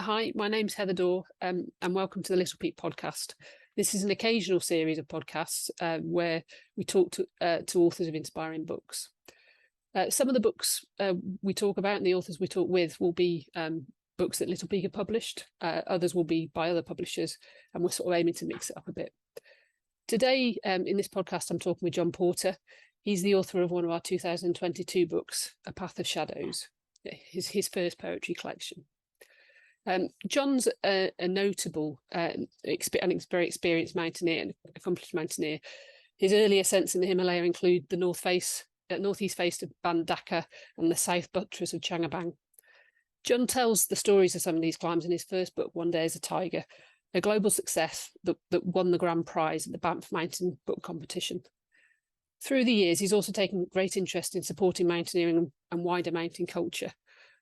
Hi, my name's Heather Daw, and welcome to the Little Peak podcast. This is an occasional series of podcasts where we talk to authors of inspiring books. Some of the books we talk about and the authors we talk with will be books that Little Peak have published. Others will be by other publishers, and we're sort of aiming to mix it up a bit. Today, in this podcast, I'm talking with John Porter. He's the author of one of our 2022 books, A Path of Shadows, his first poetry collection. John's a notable and very experienced mountaineer and accomplished mountaineer. His early ascents in the Himalaya include the northeast face of Bandaka and the south buttress of Changabang. John tells the stories of some of these climbs in his first book, One Day as a Tiger, a global success that won the grand prize at the Banff Mountain Book Competition. Through the years, he's also taken great interest in supporting mountaineering and wider mountain culture.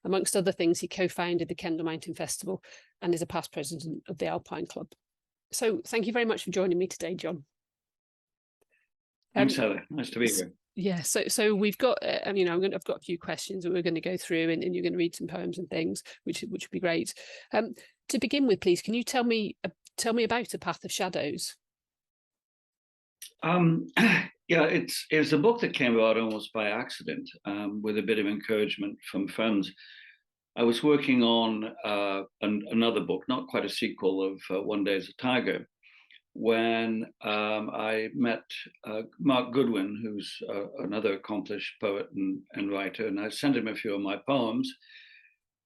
Amongst other things, he co-founded the Kendal Mountain Festival and is a past president of the Alpine Club. So thank you very much for joining me today, John. Thanks, Heather. Nice to be here. Yeah, so we've got, I've got a few questions that we're going to go through, and you're going to read some poems and things, which would be great. To begin with, please, can you tell me about A Path of Shadows? Yeah, it's a book that came about almost by accident, with a bit of encouragement from friends. I was working on another book, not quite a sequel of One Day as a Tiger, when I met Mark Goodwin, who's another accomplished poet and writer, and I sent him a few of my poems,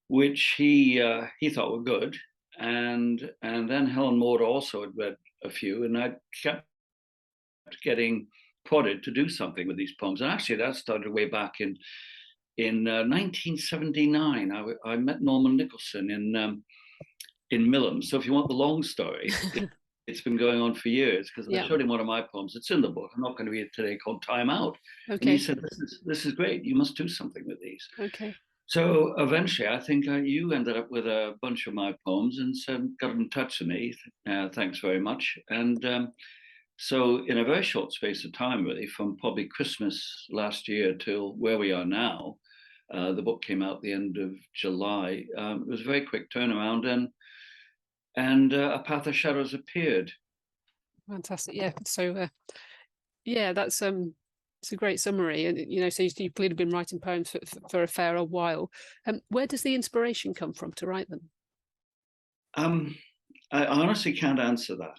which he thought were good, and then Helen Maud also had read a few, and I kept getting prodded to do something with these poems. And actually that started way back in 1979. I met Norman Nicholson in Milham. So if you want the long story, it's been going on for years, because I showed him one of my poems. It's in the book. I'm not going to read it today, called Time Out. Okay. And he said, this is great. You must do something with these. Okay. So eventually, I think you ended up with a bunch of my poems and got in touch with me. Thanks very much. And so in a very short space of time, really, from probably Christmas last year till where we are now, the book came out the end of July. It was a very quick turnaround, and A Path of Shadows appeared. Fantastic. Yeah. So, that's it's a great summary. And, so you've clearly been writing poems for a fair old while. Where does the inspiration come from to write them? I honestly can't answer that.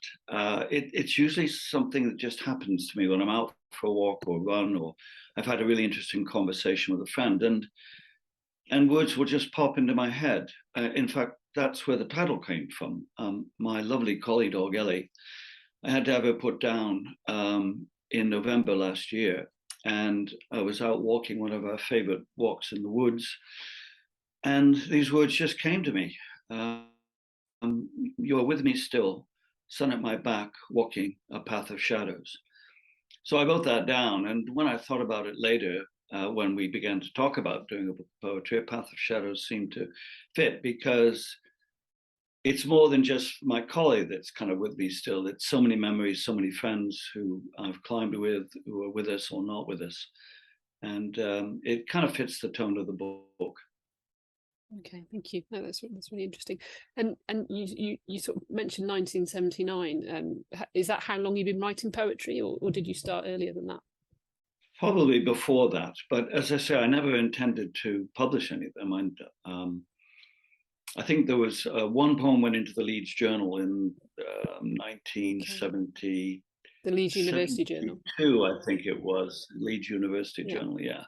It's usually something that just happens to me when I'm out for a walk or run, or I've had a really interesting conversation with a friend, and words will just pop into my head. In fact, that's where the title came from. My lovely collie dog, Ellie, I had to have her put down in November last year, and I was out walking one of our favorite walks in the woods, and these words just came to me. You're with me still, sun at my back, walking a path of shadows. So I wrote that down, and when I thought about it later, when we began to talk about doing a book of poetry, A Path of Shadows seemed to fit, because it's more than just my collie that's kind of with me still. It's so many memories, so many friends who I've climbed with, who are with us or not with us. And it kind of fits the tone of the book. Okay, thank you. No, that's really interesting. And you sort of mentioned 1979. Is that how long you've been writing poetry, or did you start earlier than that? Probably before that, but as I say, I never intended to publish any of them. I think there was one poem went into the Leeds Journal in 1970. The Leeds University Journal. I think it was Leeds University Journal. Yeah.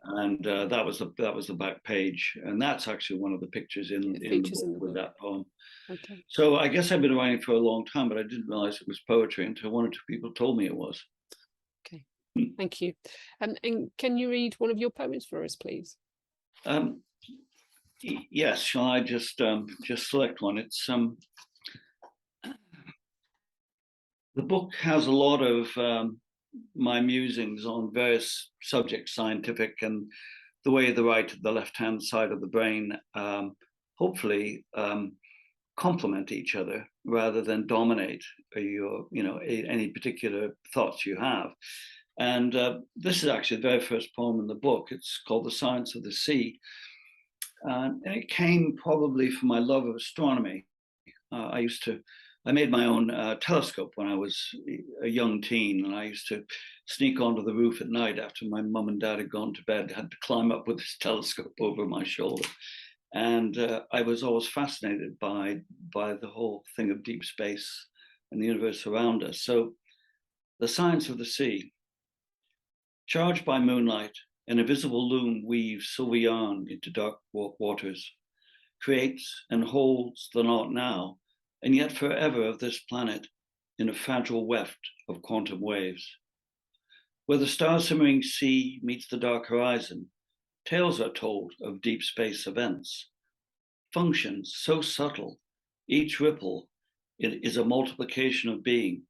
And that was the back page, and that's actually one of the pictures in the book with that poem. Okay. So I guess I've been writing for a long time, but I didn't realize it was poetry until one or two people told me it was. Okay, thank you. And can you read one of your poems for us, please? Yes. Shall I just select one? It's the book has a lot of my musings on various subjects, scientific, and the way the right, the left-hand side of the brain hopefully complement each other rather than dominate your, any particular thoughts you have. And this is actually the very first poem in the book. It's called The Science of the Sea. And it came probably from my love of astronomy. I made my own telescope when I was a young teen, and I used to sneak onto the roof at night after my mum and dad had gone to bed, had to climb up with this telescope over my shoulder. And I was always fascinated by the whole thing of deep space and the universe around us. So the science of the sea, charged by moonlight, an invisible loom weaves silver yarn into dark waters, creates and holds the not now, and yet forever of this planet in a fragile weft of quantum waves. Where the star-simmering sea meets the dark horizon, tales are told of deep space events. Functions so subtle, each ripple is a multiplication of being,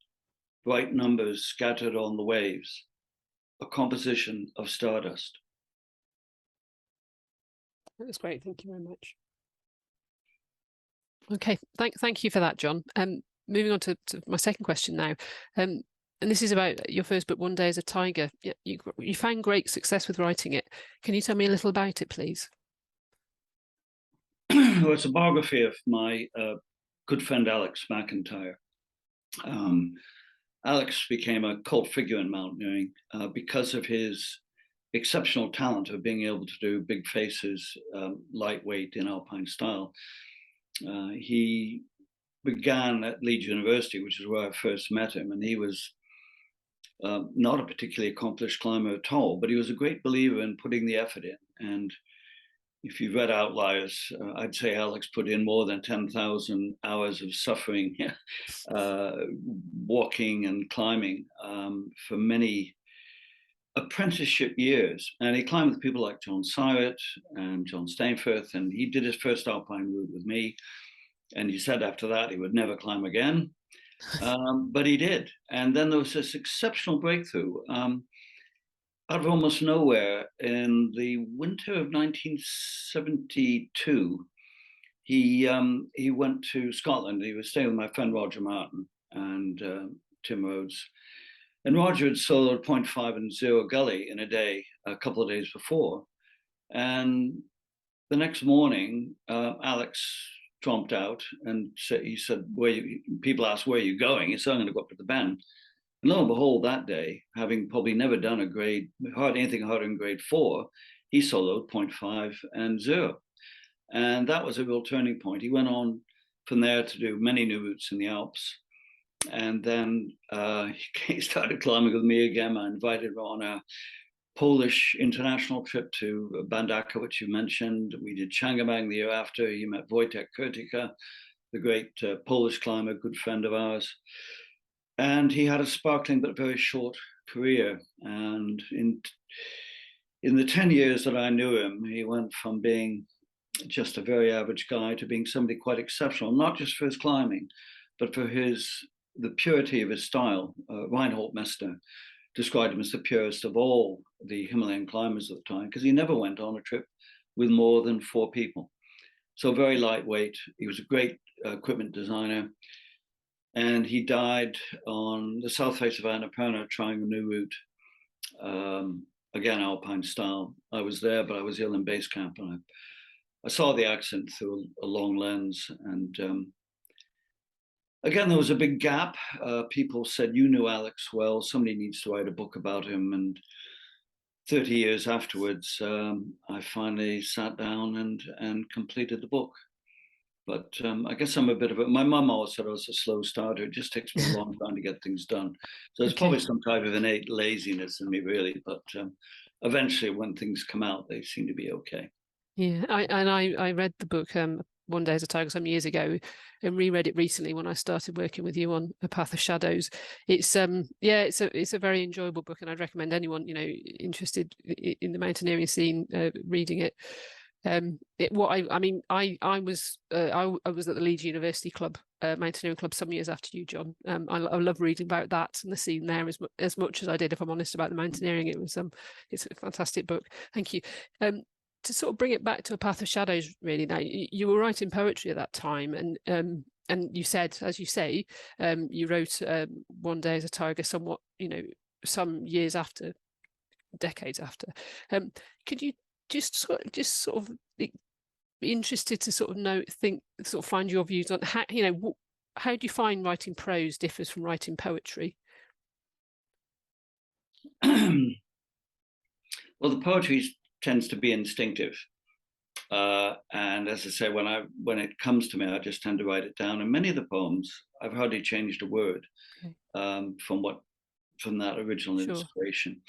bright numbers scattered on the waves, a composition of stardust. That was great. Thank you very much. Okay, thank you for that, John. Moving on to my second question now. And this is about your first book, One Day as a Tiger. You found great success with writing it. Can you tell me a little about it, please? Well, it's a biography of my good friend Alex McIntyre. Alex became a cult figure in mountaineering because of his exceptional talent of being able to do big faces, lightweight in alpine style. He began at Leeds University, which is where I first met him, and he was not a particularly accomplished climber at all, but he was a great believer in putting the effort in. And if you've read Outliers, I'd say Alex put in more than 10,000 hours of suffering, walking and climbing for many apprenticeship years. And he climbed with people like John Sirott and John Stainforth, and he did his first alpine route with me. And he said after that he would never climb again. But he did. And then there was this exceptional breakthrough. Out of almost nowhere, in the winter of 1972, he went to Scotland. He was staying with my friend Roger Martin and Tim Rhodes. And Roger had soloed 0.5 and 0 gully in a day, a couple of days before. And the next morning, Alex tromped out and he said, people asked, where are you going? He said, I'm going to go up to the bend. And lo and behold, that day, having probably never done anything harder than grade 4, he soloed 0.5 and 0. And that was a real turning point. He went on from there to do many new routes in the Alps. And then he started climbing with me again. I invited him on a Polish international trip to Bandaka, which you mentioned. We did Changamang the year after. He met Wojtek Kurtyka, the great Polish climber, good friend of ours. And he had a sparkling but very short career. And in the 10 years that I knew him, he went from being just a very average guy to being somebody quite exceptional, not just for his climbing, but for the purity of his style. Reinhold Messner described him as the purest of all the Himalayan climbers at the time, because he never went on a trip with more than 4 people. So very lightweight. He was a great equipment designer. And he died on the south face of Annapurna trying a new route, again, alpine style. I was there, but I was ill in base camp, and I saw the accident through a long lens. And again, there was a big gap. People said, you knew Alex well, somebody needs to write a book about him. And 30 years afterwards, I finally sat down and completed the book. But I guess I'm a bit of my mum always said I was a slow starter. It just takes me a long time to get things done. So it's probably some type of innate laziness in me, really. But eventually when things come out, they seem to be okay. Yeah, I read the book One Day as a Tiger some years ago and reread it recently when I started working with you on A Path of Shadows. It's it's a very enjoyable book, and I'd recommend anyone interested in the mountaineering scene reading it. I was at the Leeds University Club, Mountaineering Club, some years after you, John. I love reading about that and the scene there as much as I did, if I'm honest, about the mountaineering. It's a fantastic book. Thank you. To sort of bring it back to A Path of Shadows, really. Now, you were writing poetry at that time, and you said, as you say, you wrote One Day as a Tiger somewhat, some years after, decades after. Could you just sort of be interested to sort of find your views on how, how do you find writing prose differs from writing poetry? Well, the poetry tends to be instinctive. And as I say, when it comes to me, I just tend to write it down. And many of the poems, I've hardly changed a word from that original inspiration.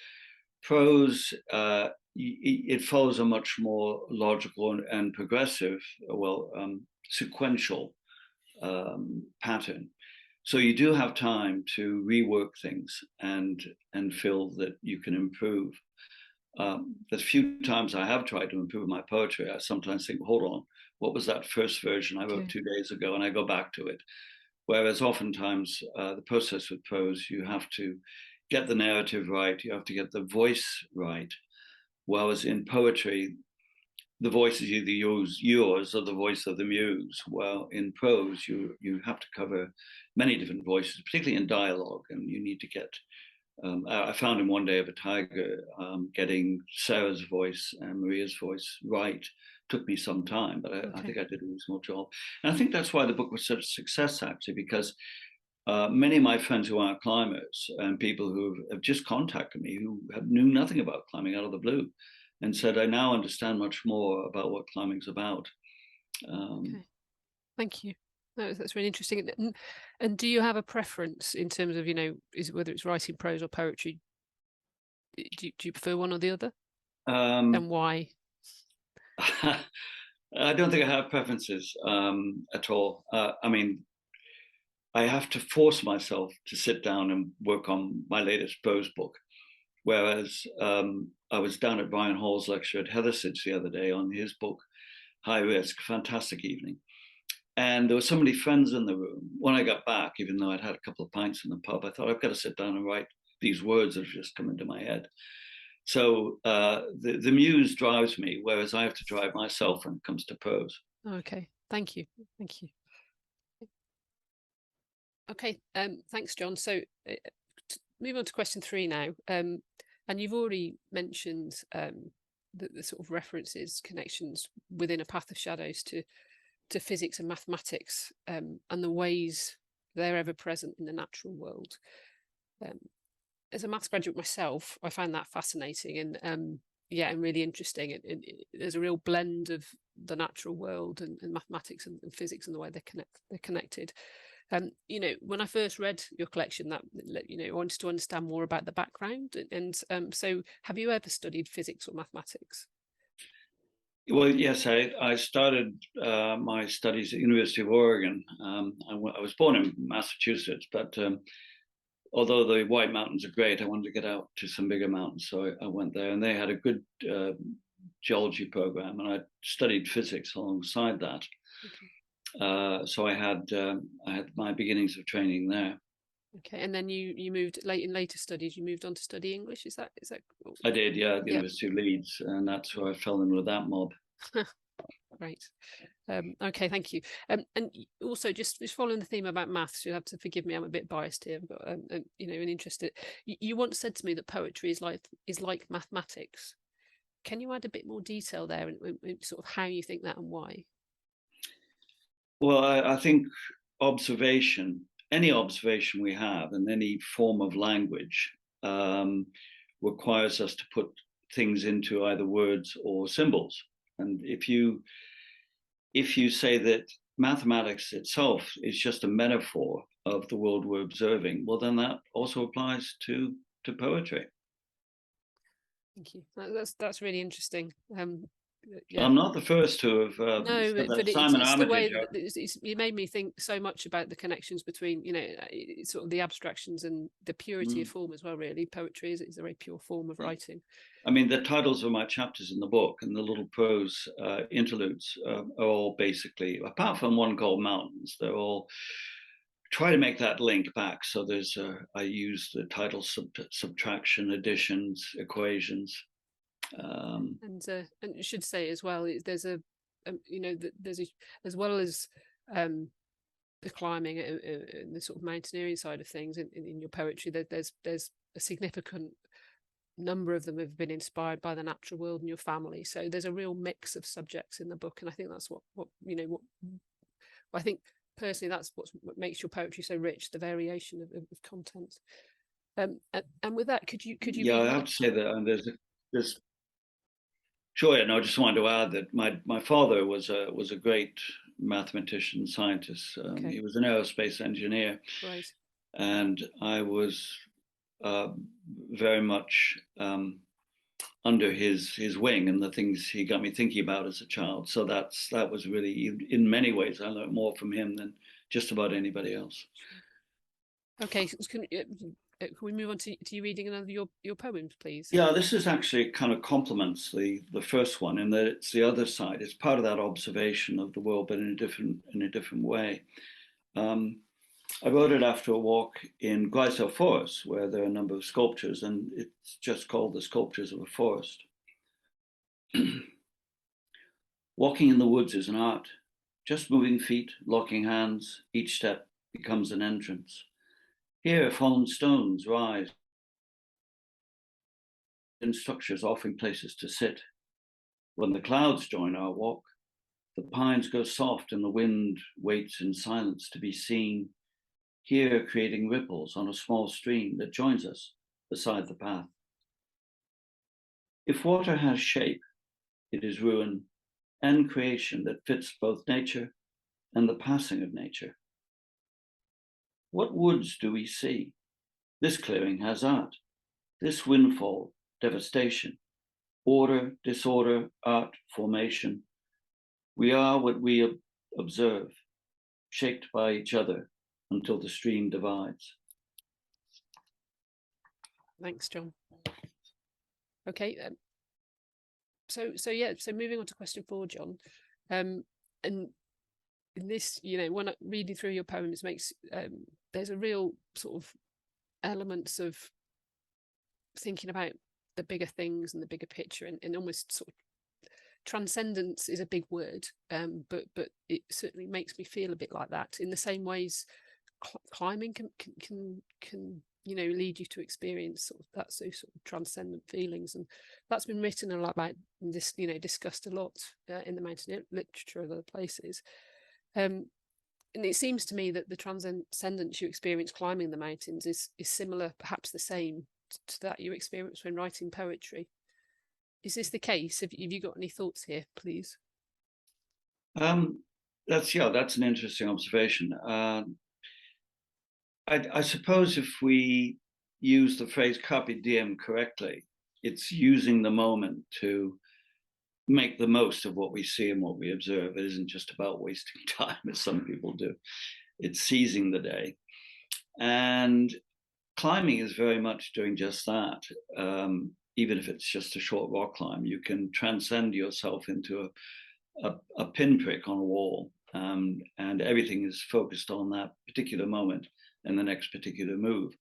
Prose, it follows a much more logical and progressive, sequential pattern. So you do have time to rework things and feel that you can improve. The few times I have tried to improve my poetry, I sometimes think, hold on, what was that first version I wrote 2 days ago? And I go back to it. Whereas oftentimes the process with prose, you have to get the narrative right, you have to get the voice right. Whereas in poetry, the voice is either yours or the voice of the muse. Well, in prose, you have to cover many different voices, particularly in dialogue, and you need to get I found in One Day of a Tiger, getting Sarah's voice and Maria's voice right took me some time, but I think I did a reasonable job. And I think that's why the book was such a success, actually, because many of my friends who aren't climbers and people who have just contacted me who knew nothing about climbing out of the blue and said, I now understand much more about what climbing's about. Thank you. That's really interesting. And do you have a preference in terms of, whether it's writing prose or poetry? Do you prefer one or the other? And why? I don't think I have preferences at all. I mean, I have to force myself to sit down and work on my latest prose book. Whereas I was down at Brian Hall's lecture at Heathersidge the other day on his book, High Risk, fantastic evening. And there were so many friends in the room. When I got back, even though I'd had a couple of pints in the pub, I thought, I've got to sit down and write these words that have just come into my head. So the muse drives me, whereas I have to drive myself when it comes to prose. Okay, thank you. Thank you. Okay, thanks, John. So move on to question 3 now. And you've already mentioned the sort of references, connections within A Path of Shadows to physics and mathematics, and the ways they're ever present in the natural world. As a maths graduate myself, I find that fascinating and really interesting. There's a real blend of the natural world and mathematics and physics and the way they're connected. When I first read your collection, I wanted to understand more about the background. And so have you ever studied physics or mathematics? Well, yes, I started my studies at the University of Oregon. I was born in Massachusetts, but although the White Mountains are great, I wanted to get out to some bigger mountains. So I went there, and they had a good geology program, and I studied physics alongside that. Okay. So I had my beginnings of training there. Okay, and then you moved in later studies. You moved on to study English. Is that? I did, yeah, at the University of Leeds, and that's where I fell in with that mob. Great. Okay, thank you. And also, just following the theme about maths, you'll have to forgive me. I'm a bit biased here, but an interest. You once said to me that poetry is like mathematics. Can you add a bit more detail there and sort of how you think that and why? Well, I think any observation we have in any form of language requires us to put things into either words or symbols. And if you say that mathematics itself is just a metaphor of the world we're observing, well, then that also applies to poetry. Thank you. That's really interesting. I'm not the first to have no, but Simon it's the way you made me think so much about the connections between sort of the abstractions and the purity of form as well. Really, poetry is a very pure form of writing. I mean, the titles of my chapters in the book and the little prose interludes are all basically, apart from one called Mountains, they're all try to make that link back. So there's I use the title subtraction, additions, equations. And you should say as well, there's as well as the climbing and the sort of mountaineering side of things in your poetry, there's a significant number of them have been inspired by the natural world and your family. So there's a real mix of subjects in the book, and I think that's what I think personally that's what makes your poetry so rich, the variation of content. And with that, could you Yeah, I have to say that there's sure, and I just wanted to add that my father was a great mathematician, scientist. Okay. He was an aerospace engineer, right, and I was very much under his wing and the things he got me thinking about as a child. So that was really, in many ways, I learned more from him than just about anybody else. Okay, so can we move on to you reading another of your poems, please? Yeah, this is actually kind of complements the first one in that it's the other side. It's part of that observation of the world, but in a different way. I wrote it after a walk in Grisel Forest, where there are a number of sculptures, and it's just called The Sculptures of a Forest. Walking in the woods is an art. Just moving feet, locking hands, each step becomes an entrance. Here, fallen stones rise in structures offering places to sit. When the clouds join our walk, the pines go soft and the wind waits in silence to be seen, here creating ripples on a small stream that joins us beside the path. If water has shape, it is ruin and creation that fits both nature and the passing of nature. What woods do we see? This clearing has art. This windfall, devastation. Order, disorder, art, formation. We are what we observe, shaped by each other until the stream divides. Thanks, John. Okay, so moving on to question 4, John, and in this, when reading through your poems makes there's a real sort of elements of thinking about the bigger things and the bigger picture, and almost sort of transcendence is a big word, but it certainly makes me feel a bit like that. In the same ways, climbing can lead you to experience sort of transcendent feelings, and that's been written a lot about this, discussed a lot in the mountain literature of other places. And it seems to me that the transcendence you experience climbing the mountains is similar, perhaps the same, to that you experience when writing poetry. Is this the case? Have you got any thoughts here, please? That's an interesting observation. I suppose if we use the phrase carpe diem correctly, it's using the moment to make the most of what we see and what we observe. It isn't just about wasting time, as some people do. It's seizing the day. And climbing is very much doing just that. Even if it's just a short rock climb, you can transcend yourself into a pinprick on a wall, and everything is focused on that particular moment and the next particular move.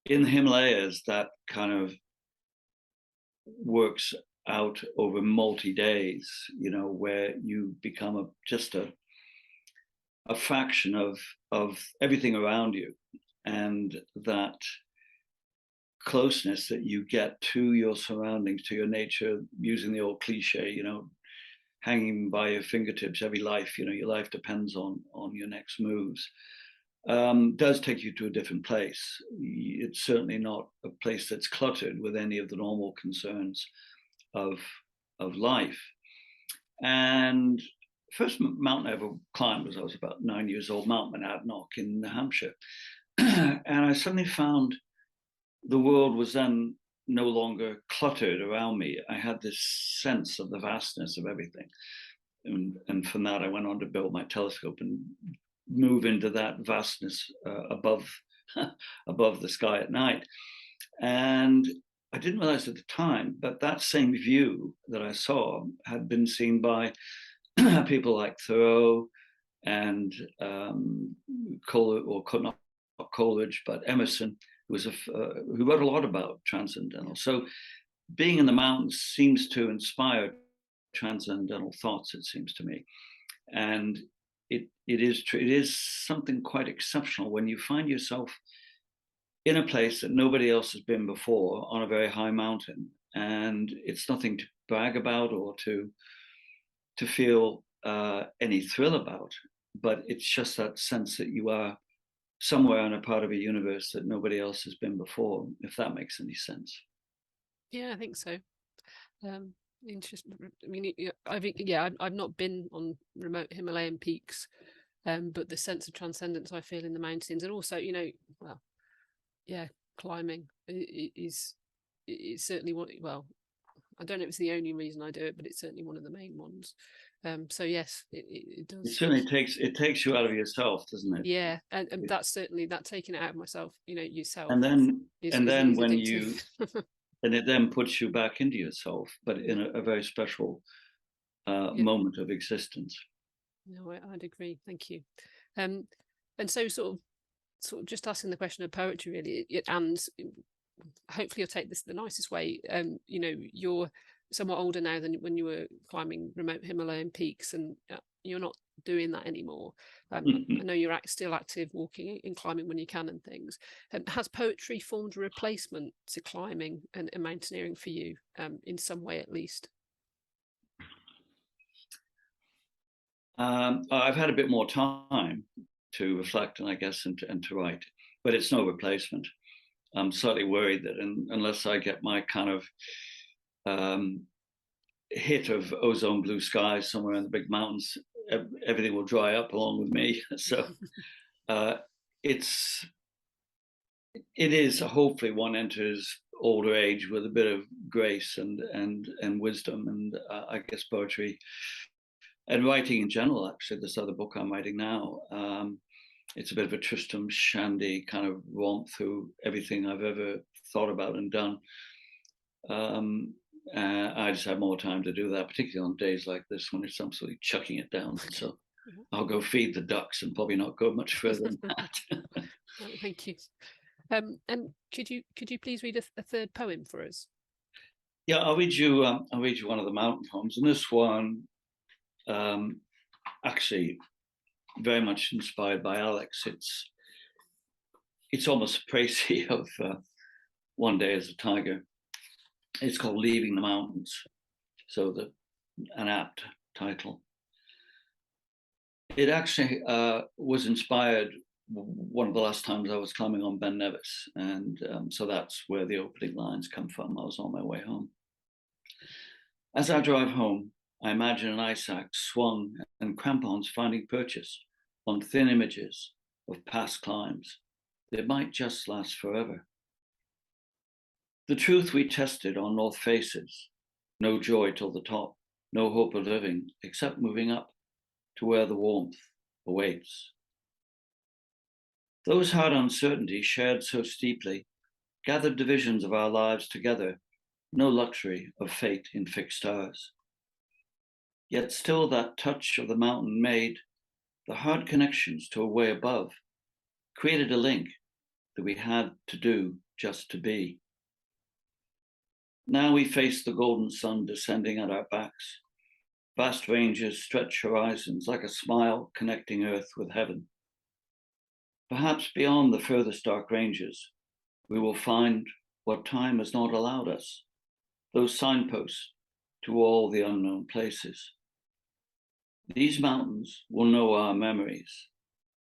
In the Himalayas, that kind of works out over multi-days, where you become just a fraction of everything around you, and that closeness that you get to your surroundings, to your nature, using the old cliche, hanging by your fingertips every life, your life depends on your next moves, does take you to a different place. It's certainly not a place that's cluttered with any of the normal concerns of life. And first mountain I ever climbed was I was about 9 years old, Mount Monadnock in New Hampshire. And I suddenly found the world was then no longer cluttered around me. I had this sense of the vastness of everything. And from that, I went on to build my telescope and move into that vastness above the sky at night. And I didn't realize at the time, but that same view that I saw had been seen by people like Thoreau and not Coleridge, but Emerson, who wrote a lot about transcendental. So being in the mountains seems to inspire transcendental thoughts, it seems to me. And it is something quite exceptional when you find yourself in a place that nobody else has been before, on a very high mountain. And it's nothing to brag about or to feel any thrill about, but it's just that sense that you are somewhere in a part of a universe that nobody else has been before, if that makes any sense. Yeah, I think so. Interesting. I mean, I think, yeah, I've not been on remote Himalayan peaks, but the sense of transcendence I feel in the mountains, and also, well, yeah, climbing is certainly one. Well, I don't know if it's the only reason I do it, but it's certainly one of the main ones. So yes, it does. It certainly takes you out of yourself, doesn't it? Yeah, and that's certainly that taking it out of myself, yourself. And then when you and it then puts you back into yourself, but in a very special moment of existence. No, I'd agree. Thank you. And so sort of just asking the question of poetry, really, and hopefully you'll take this the nicest way. You're somewhat older now than when you were climbing remote Himalayan peaks, and you're not doing that anymore. I know you're still active, walking and climbing when you can and things. Has poetry formed a replacement to climbing and mountaineering for you, in some way at least? I've had a bit more time to reflect, and I guess, and to write, but it's no replacement. I'm slightly worried that unless I get my kind of hit of ozone blue skies somewhere in the big mountains, everything will dry up along with me. So it is hopefully one enters older age with a bit of grace and wisdom, and I guess poetry and writing in general. Actually, this other book I'm writing now, it's a bit of a Tristram Shandy kind of romp through everything I've ever thought about and done. I just have more time to do that, particularly on days like this when it's absolutely chucking it down. So I'll go feed the ducks and probably not go much further than that. Thank you. And could you please read a third poem for us? Yeah, I'll read you one of the mountain poems, and this one, actually, very much inspired by Alex. It's almost précis of One Day as a Tiger. It's called Leaving the Mountains, so an apt title. It actually was inspired one of the last times I was climbing on Ben Nevis, and so that's where the opening lines come from. I was on my way home. As I drive home, I imagine an ice axe swung and crampons finding purchase on thin images of past climbs that might just last forever. The truth we tested on North Faces, no joy till the top, no hope of living except moving up to where the warmth awaits. Those hard uncertainties shared so steeply gathered divisions of our lives together, no luxury of fate in fixed stars. Yet still that touch of the mountain made the hard connections to a way above, created a link that we had to do just to be. Now we face the golden sun descending at our backs. Vast ranges stretch horizons like a smile connecting earth with heaven. Perhaps beyond the furthest dark ranges, we will find what time has not allowed us, those signposts to all the unknown places. These mountains will know our memories,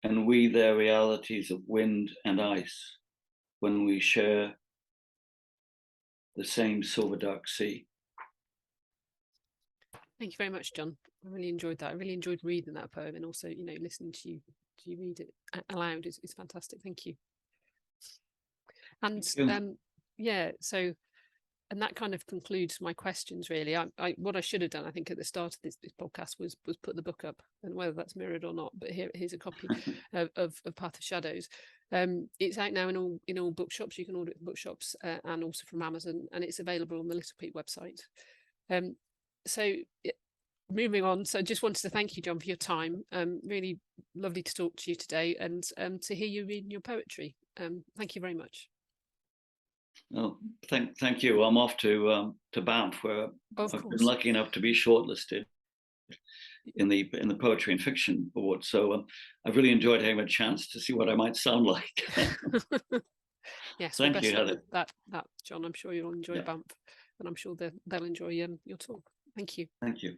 and we their realities of wind and ice when we share the same silver dark sea. Thank you very much, John. I really enjoyed that. I really enjoyed reading that poem, and also, listening to you read it aloud is fantastic. Thank you. And so, and that kind of concludes my questions, really. What I should have done, I think, at the start of this podcast was put the book up, and whether that's mirrored or not, but here's a copy of Path of Shadows. It's out now in all bookshops. You can order it in bookshops and also from Amazon, and it's available on the Little Peak website. So moving on, so just wanted to thank you, John, for your time. Really lovely to talk to you today, and to hear you reading your poetry. Thank you very much. Oh, thank you. I'm off to Banff, where I've been lucky enough to be shortlisted in the Poetry and Fiction Award. So I've really enjoyed having a chance to see what I might sound like. Yes, Thank well, you, best Heather. that, John. I'm sure you'll enjoy Banff, and I'm sure they'll enjoy your talk. Thank you. Thank you.